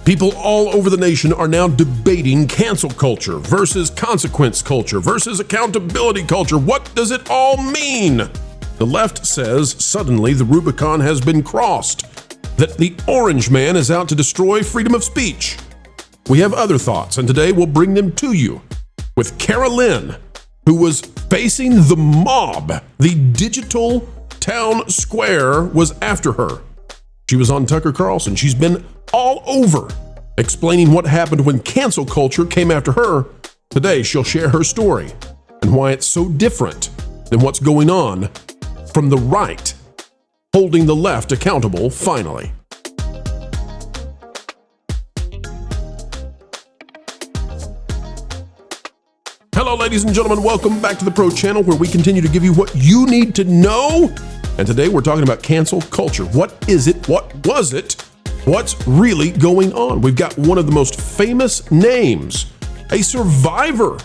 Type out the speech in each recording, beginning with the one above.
People all over the nation are now debating cancel culture versus consequence culture versus accountability culture. What does it all mean? The left says suddenly the Rubicon has been crossed, that the orange man is out to destroy freedom of speech. We have other thoughts, and today we'll bring them to you with Carolyn, who was facing the mob. The digital town square was after her. She was on Tucker Carlson. She's been all over explaining what happened when cancel culture came after her. Today, she'll share her story and why it's so different than what's going on from the right, holding the left accountable finally. Hello, ladies and gentlemen. Welcome back to the Pro Channel, where we continue to give you what you need to know. And today we're talking about cancel culture. What is it? What was it? What's really going on? We've got one of the most famous names, a survivor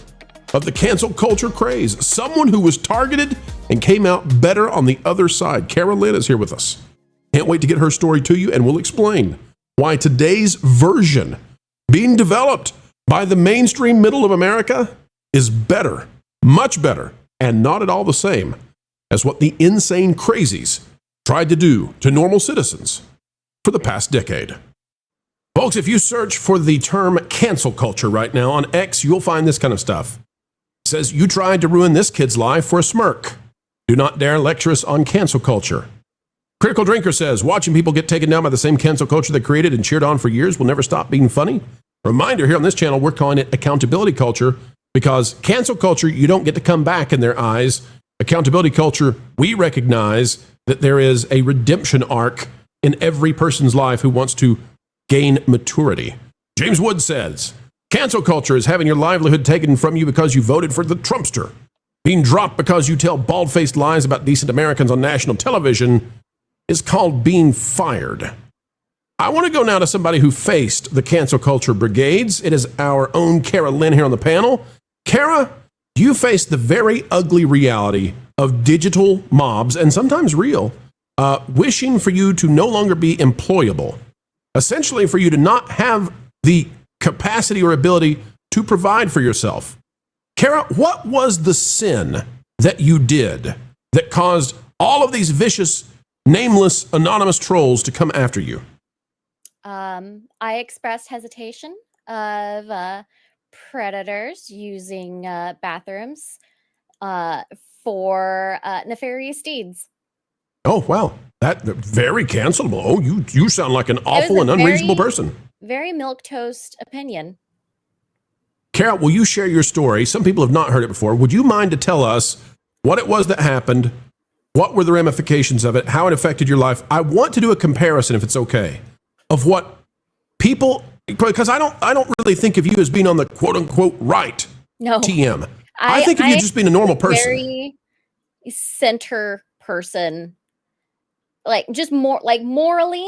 of the cancel culture craze, someone who was targeted and came out better on the other side. Carolyn is here with us. Can't wait to get her story to you, and we'll explain why today's version being developed by the mainstream middle of America is better, much better, and not at all the same as what the insane crazies tried to do to normal citizens for the past decade. Folks, if you search for the term cancel culture right now on X, you'll find this kind of stuff. It says, "You tried to ruin this kid's life for a smirk. Do not dare lecture us on cancel culture." Critical Drinker says, "Watching people get taken down by the same cancel culture they created and cheered on for years will never stop being funny." Reminder, here on this channel, we're calling it accountability culture, because cancel culture, you don't get to come back in their eyes. Accountability culture, we recognize that there is a redemption arc in every person's life who wants to gain maturity. James Wood says, "Cancel culture is having your livelihood taken from you because you voted for the Trumpster. Being dropped because you tell bald-faced lies about decent Americans on national television is called being fired." I want to go now to somebody who faced the cancel culture brigades. It is our own Carolyn here on the panel. Kara, you faced the very ugly reality of digital mobs, and sometimes real, wishing for you to no longer be employable. Essentially, for you to not have the capacity or ability to provide for yourself. Kara, what was the sin that you did that caused all of these vicious, nameless, anonymous trolls to come after you? I expressed hesitation of predators using bathrooms for nefarious deeds. Oh, wow. That's very cancelable. Oh, you sound like an awful and unreasonable person. Very milquetoast opinion. Carol, will you share your story? Some people have not heard it before. Would you mind to tell us what it was that happened? What were the ramifications of it? How it affected your life? I want to do a comparison, if it's okay, of what people, because I don't really think of you as being on the quote unquote right. No. TM. I think of you just being a normal person. Very center person. Like just more like morally,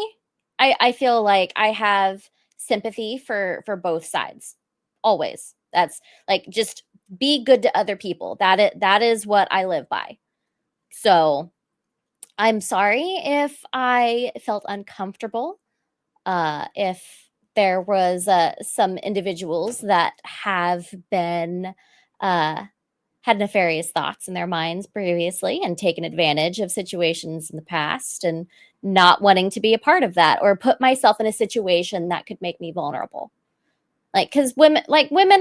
I feel like I have sympathy for both sides. Always. That's like, just be good to other people. That is what I live by. So I'm sorry if I felt uncomfortable. If there was some individuals that have been had nefarious thoughts in their minds previously and taken advantage of situations in the past and not wanting to be a part of that or put myself in a situation that could make me vulnerable. Like, because women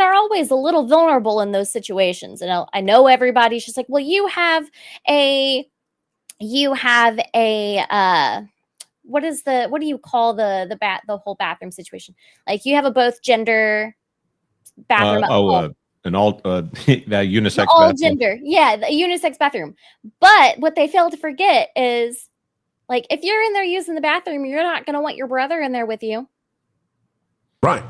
are always a little vulnerable in those situations. And I know everybody's just like, well, you have a what do you call the whole bathroom situation? Like, you have a both gender bathroom. That unisex all bathroom. Gender. Yeah, the unisex bathroom. But what they fail to forget is, like, if you're in there using the bathroom, you're not going to want your brother in there with you. Right.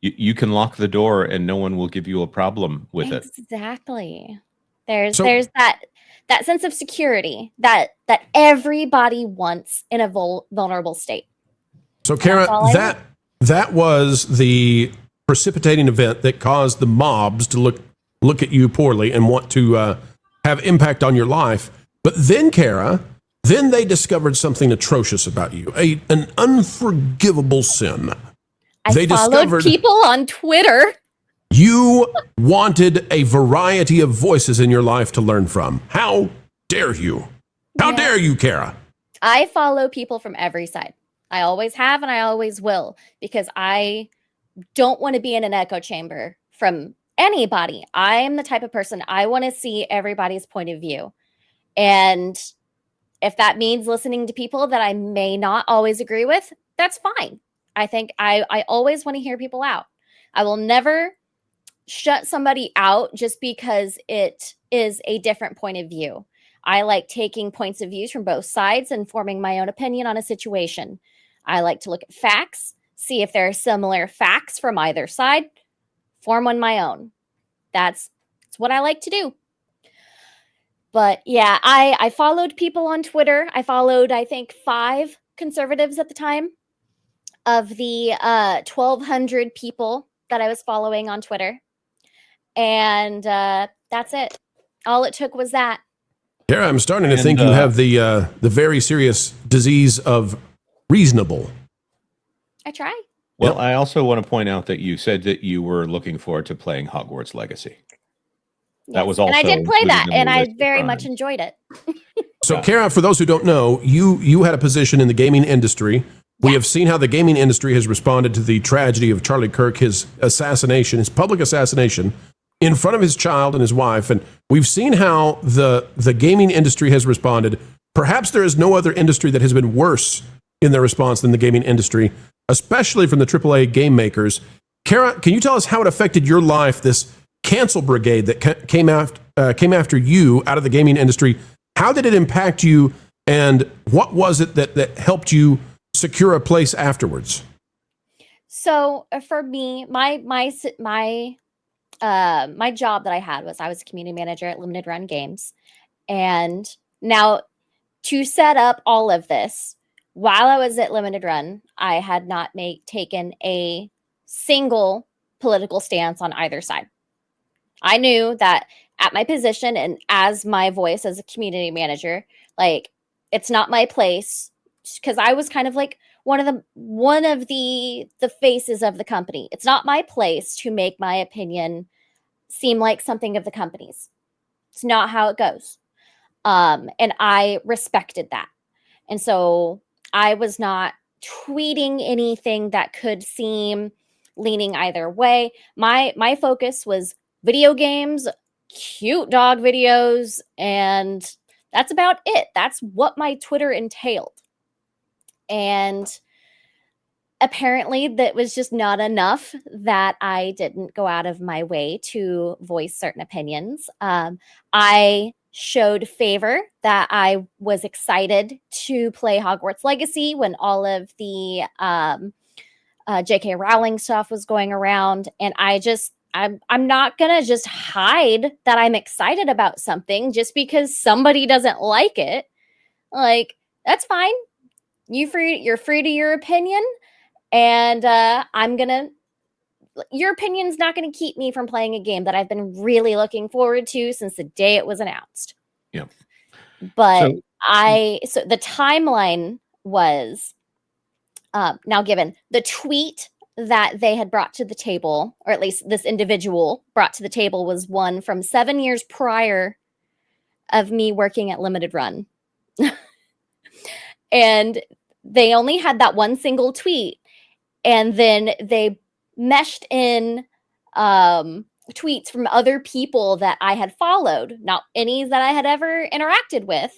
You can lock the door and no one will give you a problem with it. Exactly. There's that sense of security that everybody wants in a vulnerable state. So, Kara, that was the precipitating event that caused the mobs to look at you poorly and want to have impact on your life. But then, Kara, they discovered something atrocious about you, an unforgivable sin. They followed discovered people on Twitter. you wanted a variety of voices in your life to learn from. How dare you? How dare you, Kara? I follow people from every side. I always have and I always will, because I don't want to be in an echo chamber from anybody. I'm the type of person, I want to see everybody's point of view. And if that means listening to people that I may not always agree with, that's fine. I think I always want to hear people out. I will never shut somebody out just because it is a different point of view. I like taking points of views from both sides and forming my own opinion on a situation. I like to look at facts, see if there are similar facts from either side, form one my own. That's what I like to do. But yeah, I followed people on Twitter. I followed, I think, 5 conservatives at the time of the 1,200 people that I was following on Twitter. And that's it. All it took was that. Kara, I'm starting to think you have the very serious disease of reasonable. I try. Well, Yep. I also want to point out that you said that you were looking forward to playing Hogwarts Legacy. That was also, and I did play included that, in the and I list of very crimes. much enjoyed it. So, Kara, for those who don't know, you had a position in the gaming industry. We have seen how the gaming industry has responded to the tragedy of Charlie Kirk, his assassination, his public assassination in front of his child and his wife. And we've seen how the gaming industry has responded. Perhaps there is no other industry that has been worse in their response than the gaming industry, especially from the AAA game makers. Kara, can you tell us how it affected your life, this cancel brigade that came after you out of the gaming industry? How did it impact you, and what was it that helped you secure a place afterwards? So for me, my job that I had was I was a community manager at Limited Run Games. And now, to set up all of this, while I was at Limited Run, I had not taken a single political stance on either side. I knew that at my position and as my voice as a community manager, like, it's not my place, because I was kind of like one of the faces of the company. It's not my place to make my opinion seem like something of the company's. It's not how it goes. And I respected that. And so I was not tweeting anything that could seem leaning either way. My focus was video games, cute dog videos, and that's about it. That's what my Twitter entailed. And apparently that was just not enough that I didn't go out of my way to voice certain opinions. I showed favor that I was excited to play Hogwarts Legacy when all of the J.K. Rowling stuff was going around. And I'm not going to just hide that I'm excited about something just because somebody doesn't like it. Like, that's fine. You're free to your opinion. And your opinion's not going to keep me from playing a game that I've been really looking forward to since the day it was announced. Yeah. But so the timeline was now given the tweet that they had brought to the table, or at least this individual brought to the table, was one from 7 years prior of me working at Limited Run. And they only had that one single tweet. And then they meshed in tweets from other people that I had followed, not any that I had ever interacted with,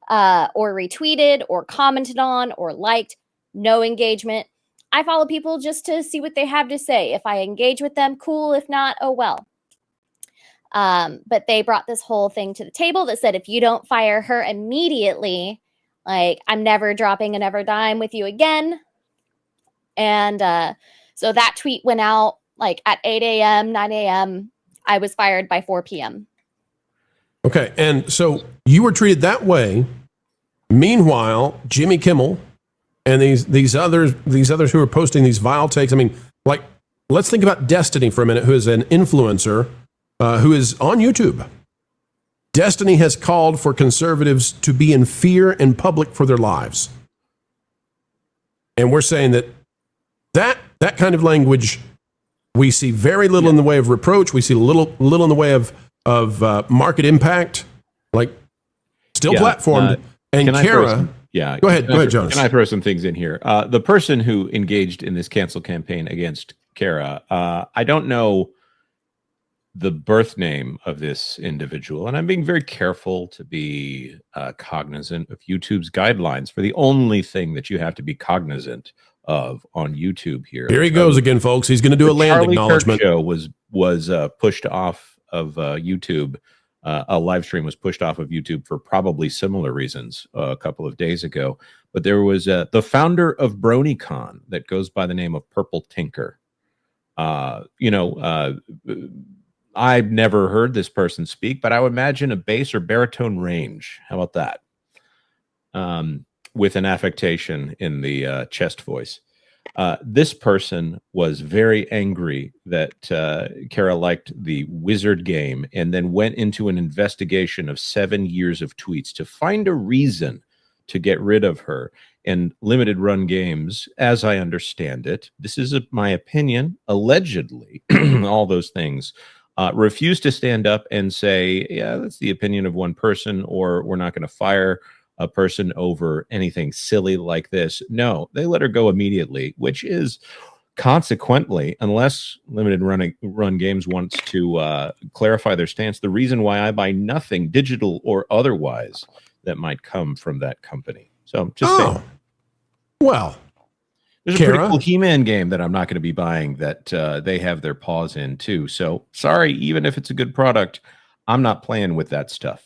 or retweeted, or commented on, or liked. No engagement. I follow people just to see what they have to say. If I engage with them, cool. If not, oh well. But they brought this whole thing to the table that said, if you don't fire her immediately, like, I'm never dropping another dime with you again. And so that tweet went out like at 8 a.m., 9 a.m. I was fired by 4 p.m. Okay, and so you were treated that way. Meanwhile, Jimmy Kimmel and these others who are posting these vile takes. I mean, like, let's think about Destiny for a minute, who is an influencer who is on YouTube. Destiny has called for conservatives to be in fear in public for their lives. And we're saying that that kind of language, we see very little in the way of reproach. We see little in the way of market impact, like still platformed. And Kara, go ahead, Jonas. Can I throw some things in here? The person who engaged in this cancel campaign against Kara, I don't know the birth name of this individual, and I'm being very careful to be cognizant of YouTube's guidelines for the only thing that you have to be cognizant of on YouTube here. Here he goes again, folks. He's going to do a land acknowledgement. Show was pushed off of YouTube. A live stream was pushed off of YouTube for probably similar reasons a couple of days ago. But there was the founder of BronyCon that goes by the name of Purple Tinker. I've never heard this person speak, but I would imagine a bass or baritone range. How about that? With an affectation in the chest voice. This person was very angry that Kara liked the Wizard game and then went into an investigation of 7 years of tweets to find a reason to get rid of her. And Limited Run Games, as I understand it, this is my opinion, allegedly, all those things, refused to stand up and say, yeah, that's the opinion of one person, or we're not going to fire a person over anything silly like this. No, they let her go immediately, which is consequently, unless Limited Run Games wants to clarify their stance, the reason why I buy nothing digital or otherwise that might come from that company. So just saying. Well, there's a pretty cool He-Man game that I'm not going to be buying that they have their paws in too. So sorry, even if it's a good product, I'm not playing with that stuff.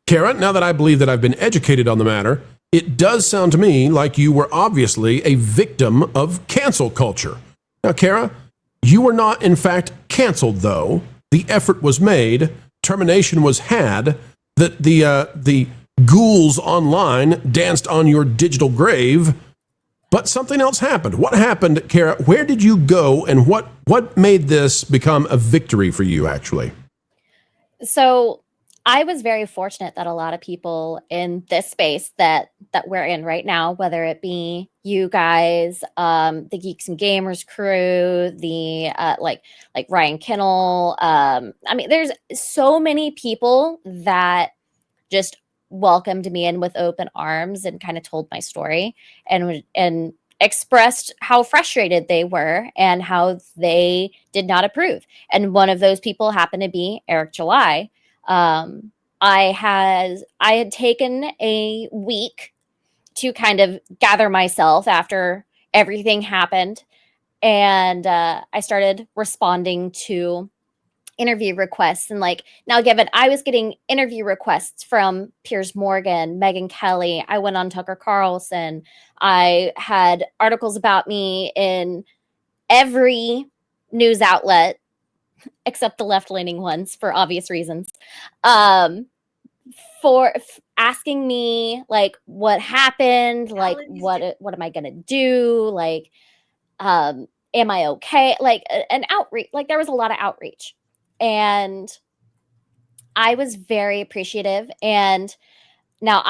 Kara, now that I believe that I've been educated on the matter, it does sound to me like you were obviously a victim of cancel culture. Now, Kara, you were not, in fact, canceled, though. The effort was made, termination was had, that the ghouls online danced on your digital grave, but something else happened. What happened, Kara? Where did you go, and what made this become a victory for you, actually? So I was very fortunate that a lot of people in this space that we're in right now, whether it be you guys, the Geeks and Gamers crew, the like Ryan Kinnell, I mean, there's so many people that just welcomed me in with open arms and kind of told my story and expressed how frustrated they were and how they did not approve. And one of those people happened to be Eric July. I had taken a week to kind of gather myself after everything happened. And I started responding to interview requests. And now, given I was getting interview requests from Piers Morgan, Megyn Kelly, I went on Tucker Carlson. I had articles about me in every news outlet except the left-leaning ones for obvious reasons, for asking me what happened, what am I gonna do, am I okay, an outreach. There was a lot of outreach, and I was very appreciative. And now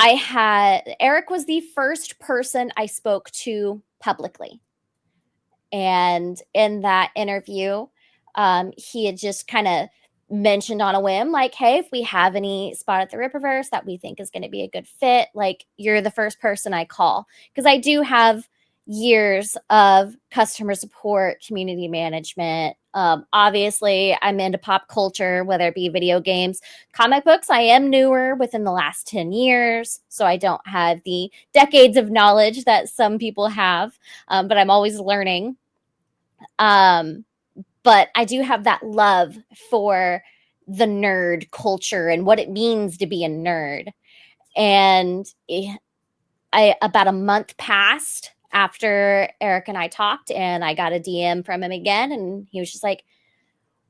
Eric was the first person I spoke to publicly, and in that interview, he had just kind of mentioned on a whim, hey, if we have any spot at the Rippaverse that we think is going to be a good fit, you're the first person I call. Because I do have years of customer support, community management. Obviously, I'm into pop culture, whether it be video games, comic books. I am newer within the last 10 years, so I don't have the decades of knowledge that some people have, but I'm always learning. But I do have that love for the nerd culture and what it means to be a nerd. And about a month passed after Eric and I talked, and I got a DM from him again. And he was just like,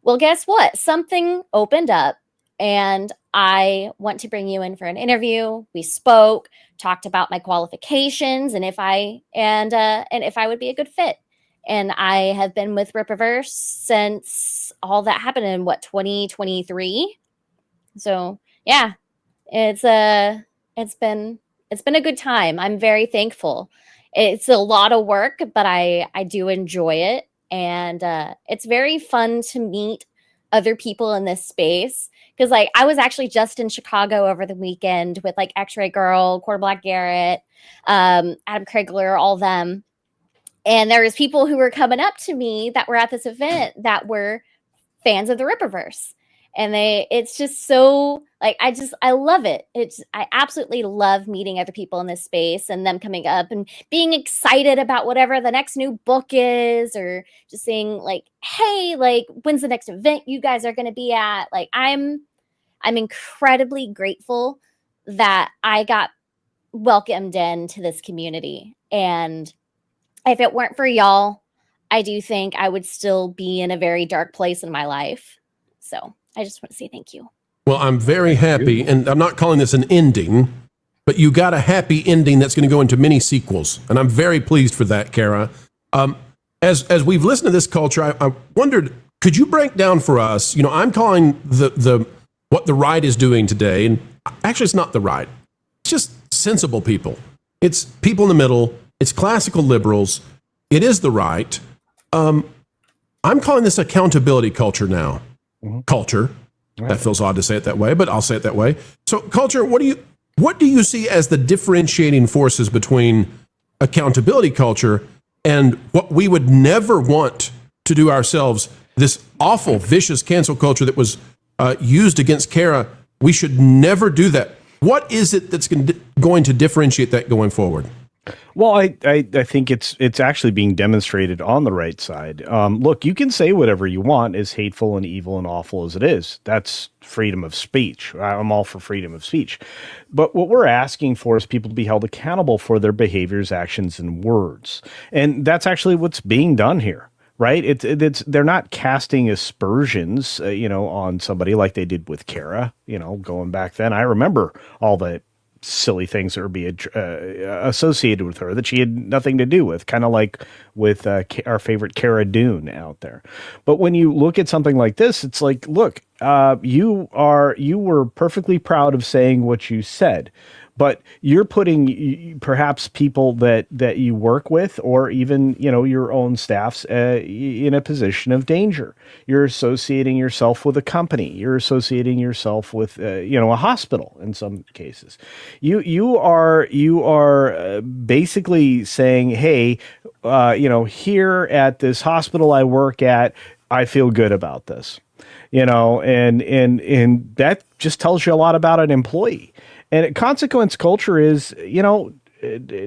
well, guess what? Something opened up, and I want to bring you in for an interview. We spoke, talked about my qualifications and if I would be a good fit. And I have been with Rippaverse since all that happened in 2023. So yeah, it's been a good time. I'm very thankful. It's a lot of work, but I do enjoy it. And it's very fun to meet other people in this space. Because like I was actually just in Chicago over the weekend with like X-Ray Girl, Quarter Black Garrett, Adam Krigler, all them. And there was people who were coming up to me that were at this event that were fans of the Rippaverse. And it's just so like, I love it. I absolutely love meeting other people in this space and them coming up and being excited about whatever the next new book is, or just saying like, hey, like when's the next event you guys are going to be at? Like, I'm incredibly grateful that I got welcomed into this community. And if it weren't for y'all, I do think I would still be in a very dark place in my life. So I just want to say thank you. Well, I'm very happy, and I'm not calling this an ending, but you got a happy ending that's going to go into many sequels, and I'm very pleased for that, Kara. As we've listened to this culture, I wondered, could you break down for us? You know, I'm calling the what the right is doing today, and actually, it's not the right. It's just sensible people. It's people in the middle. It's classical liberals. It is the right. I'm calling this accountability culture now. Mm-hmm. Culture. Right. That feels odd to say it that way, but I'll say it that way. So, culture, what do you see as the differentiating forces between accountability culture and what we would never want to do ourselves? This awful, vicious cancel culture that was used against Kara. We should never do that. What is it that's going to differentiate that going forward? Well, I think it's actually being demonstrated on the right side. Look, you can say whatever you want, as hateful and evil and awful as it is. That's freedom of speech. I'm all for freedom of speech. But what we're asking for is people to be held accountable for their behaviors, actions, and words. And that's actually what's being done here. Right? They're not casting aspersions, on somebody like they did with Kara, going back then. I remember all the silly things that were being associated with her that she had nothing to do with, kind of like with our favorite Cara Dune out there. But when you look at something like this, it's like, look, you were perfectly proud of saying what you said, but you're putting perhaps people that you work with, or even, your own staffs in a position of danger. You're associating yourself with a company. You're associating yourself with, a hospital in some cases. You are basically saying, hey, here at this hospital I work at, I feel good about this, and that just tells you a lot about an employee. And consequence culture is,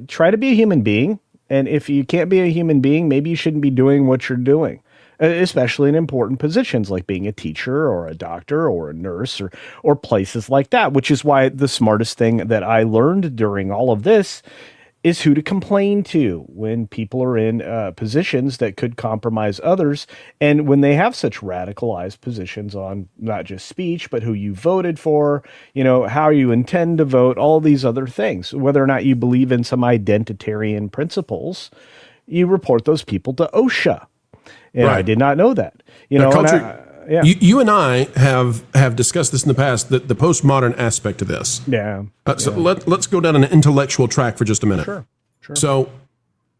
try to be a human being. And if you can't be a human being, maybe you shouldn't be doing what you're doing, especially in important positions like being a teacher or a doctor or a nurse or places like that, which is why the smartest thing that I learned during all of this is who to complain to when people are in positions that could compromise others. And when they have such radicalized positions on not just speech, but who you voted for, how you intend to vote, all these other things, whether or not you believe in some identitarian principles, you report those people to OSHA. And right. I did not know that. Yeah. You and I have discussed this in the past, the postmodern aspect of this. Yeah. So let's go down an intellectual track for just a minute. Sure. So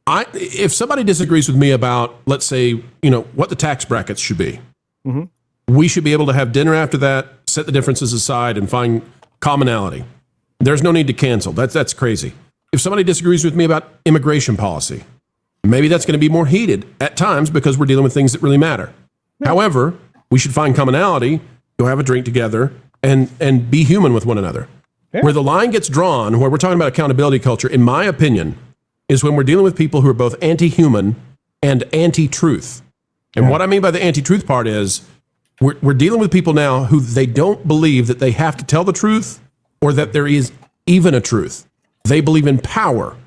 if somebody disagrees with me about, let's say, what the tax brackets should be, mm-hmm. we should be able to have dinner after that, set the differences aside, and find commonality. There's no need to cancel. That's crazy. If somebody disagrees with me about immigration policy, maybe that's going to be more heated at times because we're dealing with things that really matter. Yeah. However, we should find commonality, go have a drink together, and be human with one another. Yeah. Where the line gets drawn, where we're talking about accountability culture, in my opinion, is when we're dealing with people who are both anti-human and anti-truth. And what I mean by the anti-truth part is we're dealing with people now who they don't believe that they have to tell the truth or that there is even a truth. They believe in power.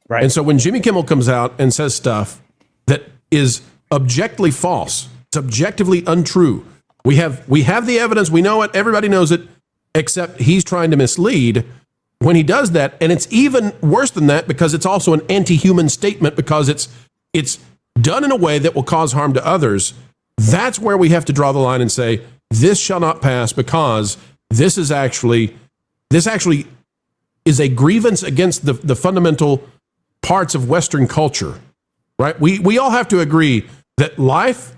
Right. And so when Jimmy Kimmel comes out and says stuff that is objectively false, it's objectively untrue. We have the evidence. We know it. Everybody knows it, except he's trying to mislead when he does that. And it's even worse than that because it's also an anti-human statement because it's done in a way that will cause harm to others. That's where we have to draw the line and say, this shall not pass because this actually is a grievance against the fundamental parts of Western culture, right? We all have to agree that life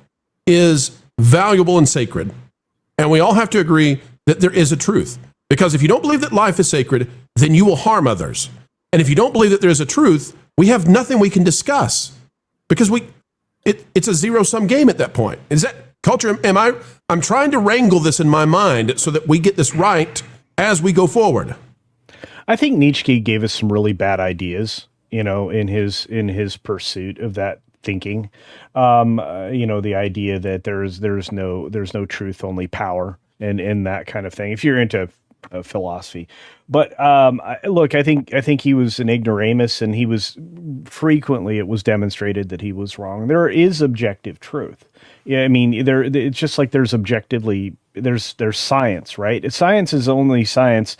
is valuable and sacred, and we all have to agree that there is a truth. Because if you don't believe that life is sacred, then you will harm others. And if you don't believe that there is a truth, we have nothing we can discuss, because it's a zero-sum game at that point. Is that culture? I'm trying to wrangle this in my mind so that we get this right as we go forward. I think Nietzsche gave us some really bad ideas, in his pursuit of that thinking. The idea that there's no truth, only power, and that kind of thing. If you're into philosophy, but look, I think he was an ignoramus, and it was demonstrated that he was wrong. There is objective truth. Yeah, I mean, it's just like there's science, right? Science is only science,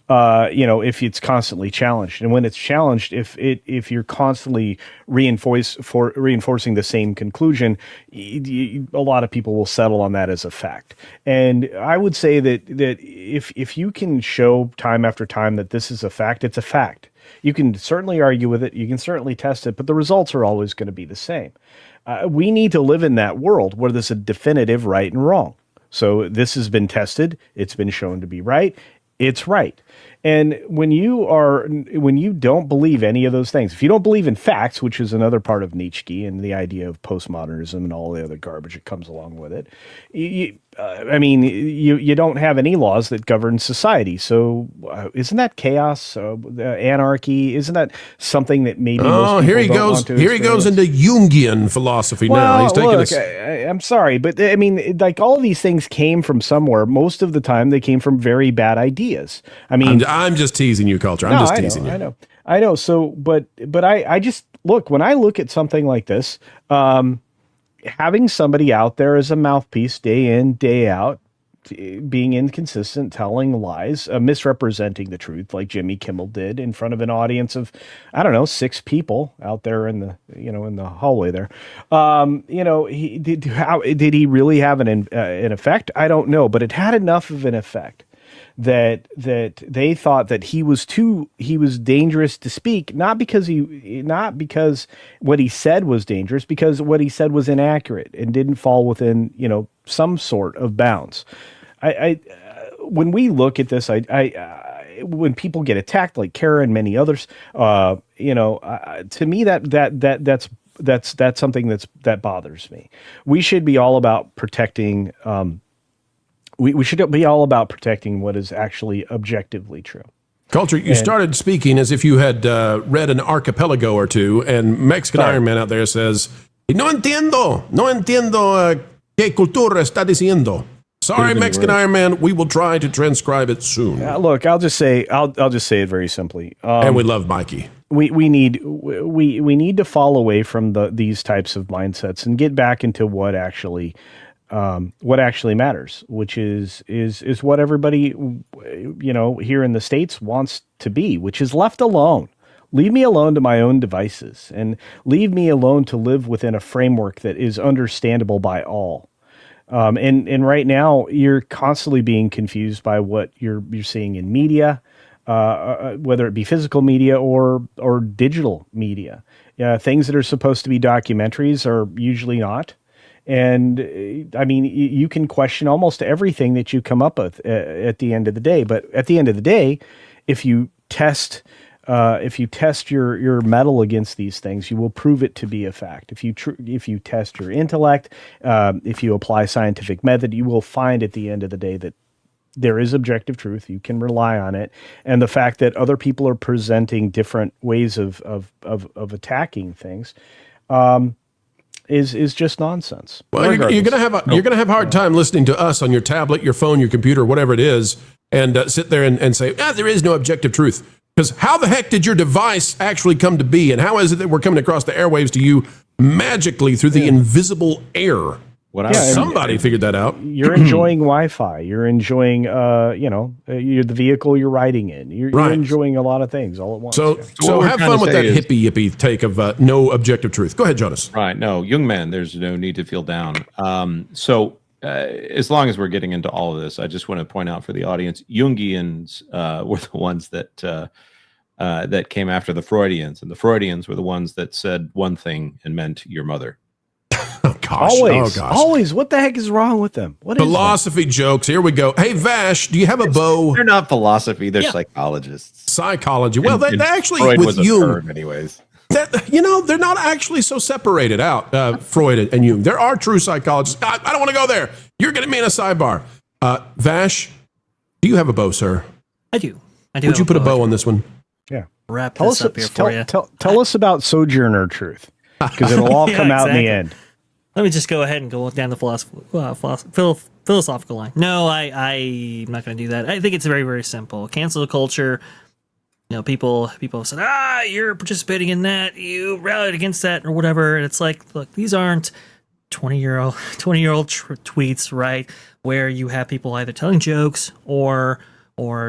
if it's constantly challenged. And when it's challenged, if you're constantly reinforcing the same conclusion, a lot of people will settle on that as a fact. And I would say that if you can show time after time that this is a fact, it's a fact. You can certainly argue with it, you can certainly test it, but the results are always going to be the same. We need to live in that world where there's a definitive right and wrong. So this has been tested, it's been shown to be right, it's right. And when you don't believe any of those things, if you don't believe in facts, which is another part of Nietzsche and the idea of postmodernism and all the other garbage that comes along with it, you don't have any laws that govern society. So isn't that chaos, anarchy? Isn't that something that maybe most people don't want to experience? Here he goes into Jungian philosophy now. He's taking us. I'm sorry, but I mean, like, all of these things came from somewhere. Most of the time, they came from very bad ideas. I mean, I'm just teasing you, Culture. I'm just teasing you. I know. So, but I just look, when I look at something like this, having somebody out there as a mouthpiece day in, day out, being inconsistent, telling lies, misrepresenting the truth, like Jimmy Kimmel did in front of an audience of, 6 people out there in the hallway there. Did he really have an effect? I don't know, but it had enough of an effect that they thought that he was dangerous to speak, not because what he said was dangerous, because what he said was inaccurate and didn't fall within, some sort of bounds. When we look at this, when people get attacked, like Kara and many others, to me that's something that bothers me. We should be all about protecting. We should be all about protecting what is actually objectively true. Culture, you started speaking as if you had read an archipelago or two, and Mexican Iron Man out there says, no entiendo qué cultura está diciendo. Sorry, Mexican Iron Man, we will try to transcribe it soon. Look, I'll just say it very simply. And we love Mikey. We need to fall away from these types of mindsets and get back into what actually matters, which is what everybody, here in the States wants to be, which is left alone. Leave me alone to my own devices, and leave me alone to live within a framework that is understandable by all. And right now you're constantly being confused by what you're seeing in media, whether it be physical media or digital media. Things that are supposed to be documentaries are usually not. And I mean, you can question almost everything that you come up with at the end of the day. But at the end of the day, if you test your mettle against these things, you will prove it to be a fact. If you test your intellect, if you apply scientific method, you will find at the end of the day that there is objective truth. You can rely on it, and the fact that other people are presenting different ways of attacking things is just nonsense. Well, you're gonna have a hard time listening to us on your tablet, your phone, your computer, whatever it is, and sit there and say, there is no objective truth. Because how the heck did your device actually come to be, and how is it that we're coming across the airwaves to you magically through the invisible air? Somebody figured that out. You're enjoying Wi-Fi. You're enjoying, you're the vehicle you're riding in. You're enjoying a lot of things all at once. So have fun with that hippie take of no objective truth. Go ahead, Jonas. Right. No, young man, there's no need to feel down. As long as we're getting into all of this, I just want to point out for the audience, Jungians were the ones that came after the Freudians, and the Freudians were the ones that said one thing and meant your mother. gosh. Always. Oh, gosh. Always. What the heck is wrong with them? What is Philosophy jokes. Here we go. Hey, Vash, do you have a bow? They're not philosophy. They're psychologists. Psychology. Well, they actually, Freud with was a Jung, term anyways. they're not actually so separated out, Freud and Jung. There are true psychologists. I don't want to go there. You're getting me in a sidebar. Vash, do you have a bow, sir? I do. Would you put a bow on this one? Yeah. Wrap Tell this us, up here for you. tell us about Sojourner Truth, because it'll all come out in the end. Let me just go ahead and go down the philosophical line. No, I'm not going to do that. I think it's very, very simple. Cancel culture. You know, people have said, you're participating in that. You rallied against that or whatever. And it's like, look, these aren't 20-year-old tweets, right? Where you have people either telling jokes or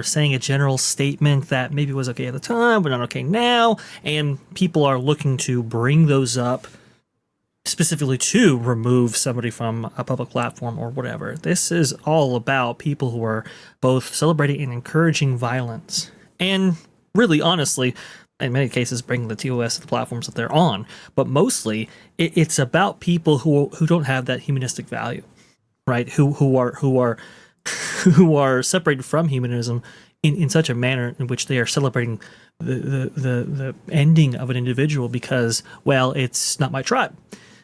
saying a general statement that maybe was okay at the time, but not okay now. And people are looking to bring those up specifically to remove somebody from a public platform or whatever. This is all about people who are both celebrating and encouraging violence. And really, honestly, in many cases, bringing the TOS to the platforms that they're on. But mostly, it's about people who don't have that humanistic value, right? Who are separated from humanism in such a manner in which they are celebrating the ending of an individual because, well, it's not my tribe.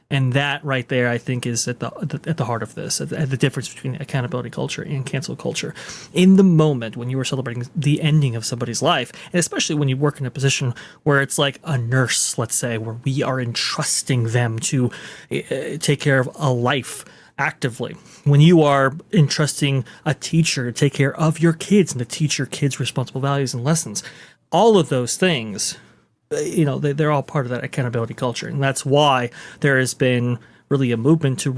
And that right there, I think, is at the heart of this, at the difference between accountability culture and cancel culture. In the moment when you are celebrating the ending of somebody's life, and especially when you work in a position where it's like a nurse, let's say, where we are entrusting them to take care of a life actively, when you are entrusting a teacher to take care of your kids and to teach your kids responsible values and lessons, all of those things, they're all part of that accountability culture. And that's why there has been really a movement to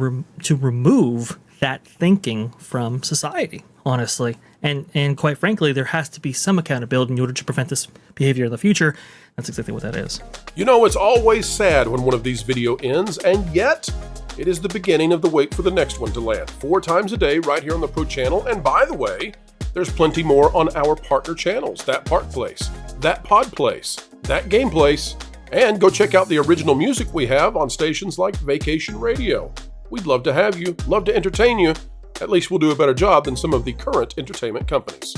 remove that thinking from society, honestly. And quite frankly, there has to be some accountability in order to prevent this behavior in the future. That's exactly what that is. It's always sad when one of these video ends, and yet it is the beginning of the wait for the next one to land. 4 times a day right here on the Pro Channel. And by the way, there's plenty more on our partner channels, That Part Place, That Pod Place, That Game Place, and go check out the original music we have on stations like Vacation Radio. We'd love to have you, love to entertain you. At least we'll do a better job than some of the current entertainment companies.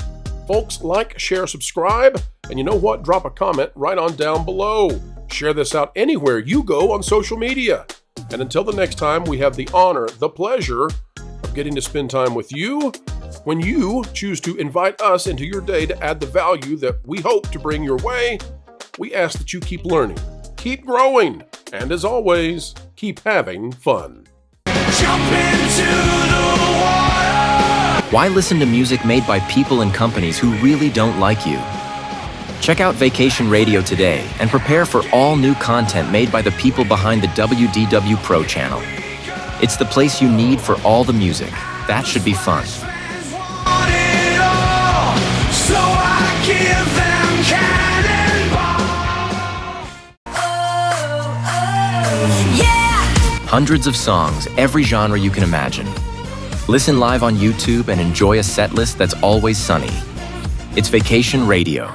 Folks, like, share, subscribe, and you know what? Drop a comment right on down below. Share this out anywhere you go on social media. And until the next time, we have the honor, the pleasure of getting to spend time with you when you choose to invite us into your day to add the value that we hope to bring your way. We ask that you keep learning, keep growing, and as always, keep having fun. Jump into the water! Why listen to music made by people and companies who really don't like you? Check out Vacation Radio today and prepare for all new content made by the people behind the WDW Pro Channel. It's the place you need for all the music. That should be fun. Hundreds of songs, every genre you can imagine. Listen live on YouTube and enjoy a set list that's always sunny. It's Vacation Radio.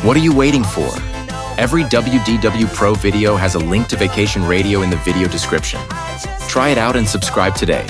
What are you waiting for? Every WDW Pro video has a link to Vacation Radio in the video description. Try it out and subscribe today.